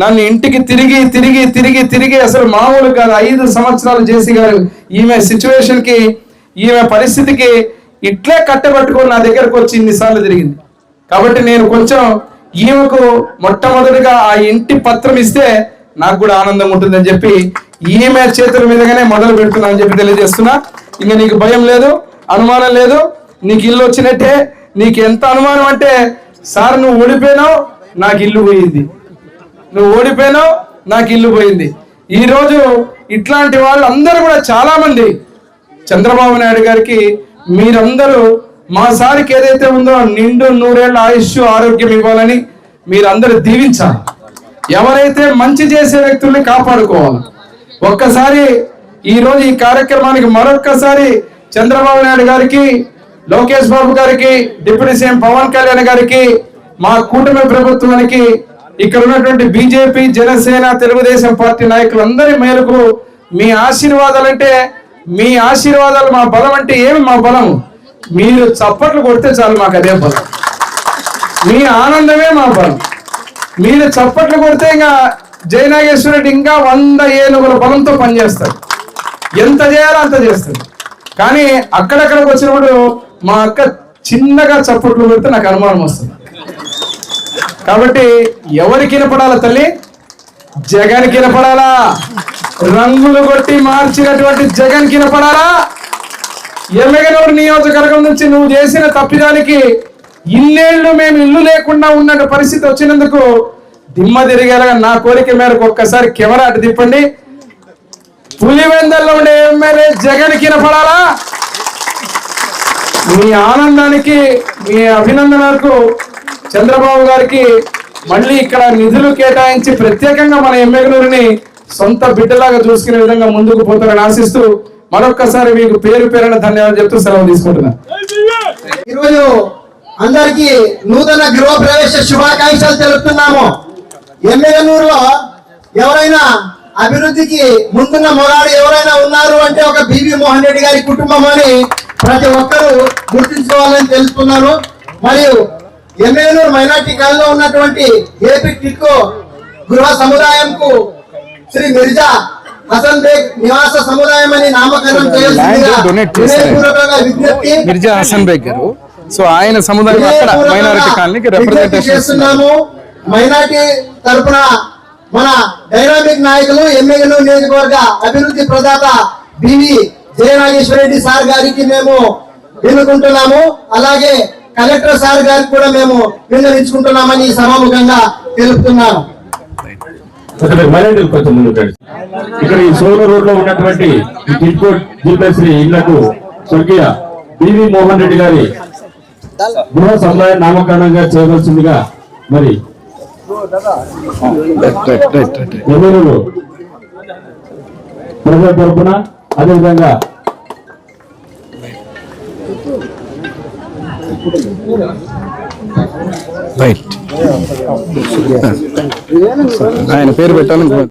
నన్ను ఇంటికి తిరిగి తిరిగి తిరిగి తిరిగి అసలు మామూలు కాదు 5 సంవత్సరాలు చేసి గారు ఈమె సిచ్యువేషన్ కి, ఈమె పరిస్థితికి ఇట్లే కట్టబట్టుకొని నా దగ్గరకు వచ్చి ఇన్నిసార్లు తిరిగింది. కాబట్టి నేను కొంచెం ఈమెకు మొట్టమొదటిగా ఆ ఇంటి పత్రం ఇస్తే నాకు కూడా ఆనందం ఉంటుందని చెప్పి ఈమె చేతుల మీదుగానే మొదలు పెడుతున్నా అని చెప్పి తెలియజేస్తున్నా. ఇంకా నీకు భయం లేదు, అనుమానం లేదు, నీకు ఇల్లు వచ్చినట్టే. నీకు ఎంత అనుమానం అంటే సార్ నువ్వు ఓడిపోయినావు నాకు ఇల్లు పోయింది, నువ్వు ఓడిపోయినావు నాకు ఇల్లు పోయింది. ఈరోజు ఇట్లాంటి వాళ్ళు అందరూ కూడా చాలా మంది చంద్రబాబు నాయుడు గారికి మీరందరూ మా సార్కి ఏదైతే ఉందో నిండు 100 ఏళ్ల ఆయుష్ ఆరోగ్యం ఇవ్వాలని మీరందరూ దీవించాలి. ఎవరైతే మంచి చేసే వ్యక్తుల్ని కాపాడుకోవాలి. ఒక్కసారి ఈరోజు ఈ కార్యక్రమానికి మరొక్కసారి చంద్రబాబు నాయుడు గారికి, లోకేష్ బాబు గారికి, డిప్యూటీ సీఎం పవన్ కళ్యాణ్ గారికి, మా కూటమి ప్రభుత్వానికి, ఇక్కడ ఉన్నటువంటి బీజేపీ, జనసేన, తెలుగుదేశం పార్టీ నాయకులందరి మేరకు మీ ఆశీర్వాదాలంటే, మీ ఆశీర్వాదాలు మా బలం అంటే ఏమి మా బలము? మీరు చప్పట్లు కొడితే చాలు మాకు అదే బలం. మీ ఆనందమే మా బలం. మీరు చప్పట్లు కొడితే ఇంకా జయనాగేశ్వర రెడ్డి ఇంకా 100 ఏనుగుల బలంతో పనిచేస్తాడు. ఎంత చేయాలో అంత చేస్తాడు. కానీ అక్కడక్కడికి వచ్చినప్పుడు మా అక్క చిన్నగా చప్పట్లు కొడితే నాకు అనుమానం వస్తుంది. కాబట్టి ఎవరికి వినపడాలా తల్లి? జగన్ వినపడాలా? రంగులు కొట్టి మార్చినటువంటి జగన్ వినపడాలా? ఎమ్మెగనూరు నియోజకవర్గం నుంచి నువ్వు చేసిన తప్పిదానికి ఇన్నేళ్లు మేము ఇల్లు లేకుండా ఉన్న పరిస్థితి వచ్చినందుకు దిమ్మ తిరిగేలా నా కోరిక మేరకు ఒక్కసారి కెమెరా అటు తిప్పండి. పులివెందల్లో ఉండే ఎమ్మెల్యే జగన్ వినపడాలా? మీ ఆనందానికి, మీ అభినందనలకు చంద్రబాబు గారికి మళ్ళీ ఇక్కడ నిధులు కేటాయించి ప్రత్యేకంగా మన ఎమ్మెగనూరుని సొంత బిడ్డలాగా చూసుకునే విధంగా ముందుకు పోతారని ఆశిస్తూ మరొక్కసారి మీకు పేరు పేరున ధన్యవాదాలు చెప్తూ సెలవు తీసుకుంటున్నా. ఈరోజు అందరికి నూతన గృహ ప్రవేశ శుభాకాంక్షలు తెలుపుతున్నాము. ఎమ్మెగనూరులో ఎవరైనా అభివృద్ధికి ముందున్న మొరాడు ఎవరైనా ఉన్నారు అంటే ఒక బివి మోహన్ రెడ్డి గారి కుటుంబం అని ప్రతి ఒక్కరూ గుర్తించుకోవాలని తెలుసుకున్నారు. మరియు ఎమ్మెగనూరు మైనార్టీ కాలనీలో ఉన్నటువంటి ఏపీ టిట్కో గృహ సముదాయంకు శ్రీ మిర్జా హసన్ బేగ్ నివాస సముదాయం అని నామకరణం చేయాల్సిందిగా విజ్ఞప్తి. మిర్జా హసన్ బేగ్ గారు, సో ఆయన సముదాయం అక్కడ మైనారిటీ కాలనీకి రిప్రజెంటేషన్ చేస్తున్నాము. మైనారిటీ తరపున మన డైనామిక్ నాయకులు ఎమ్మెగనూరు నియోజకవర్గ అభివృద్ధి ప్రదాత బివి జయనాగేశ్వర రెడ్డి సార్ గారికి మేము ఎన్నుకుంటున్నాము. అలాగే కలెక్టర్ సార్ గారికి కూడా మేము విన్నవించుకుంటున్నామని సభాముఖంగా తెలుపుతున్నాను. ఇక్కడ ఈ సోలో రోడ్ లో ఉన్నటువంటి శ్రీ ఇళ్లకు స్వర్గీయ బివి మోహన్ రెడ్డి గారి గృహ సముదాయ నామకరణంగా చేయవలసిందిగా మరి ఎమ్మెల్యేలు ప్రజల తరపున అదేవిధంగా ఆయన పేరు పెట్టాలని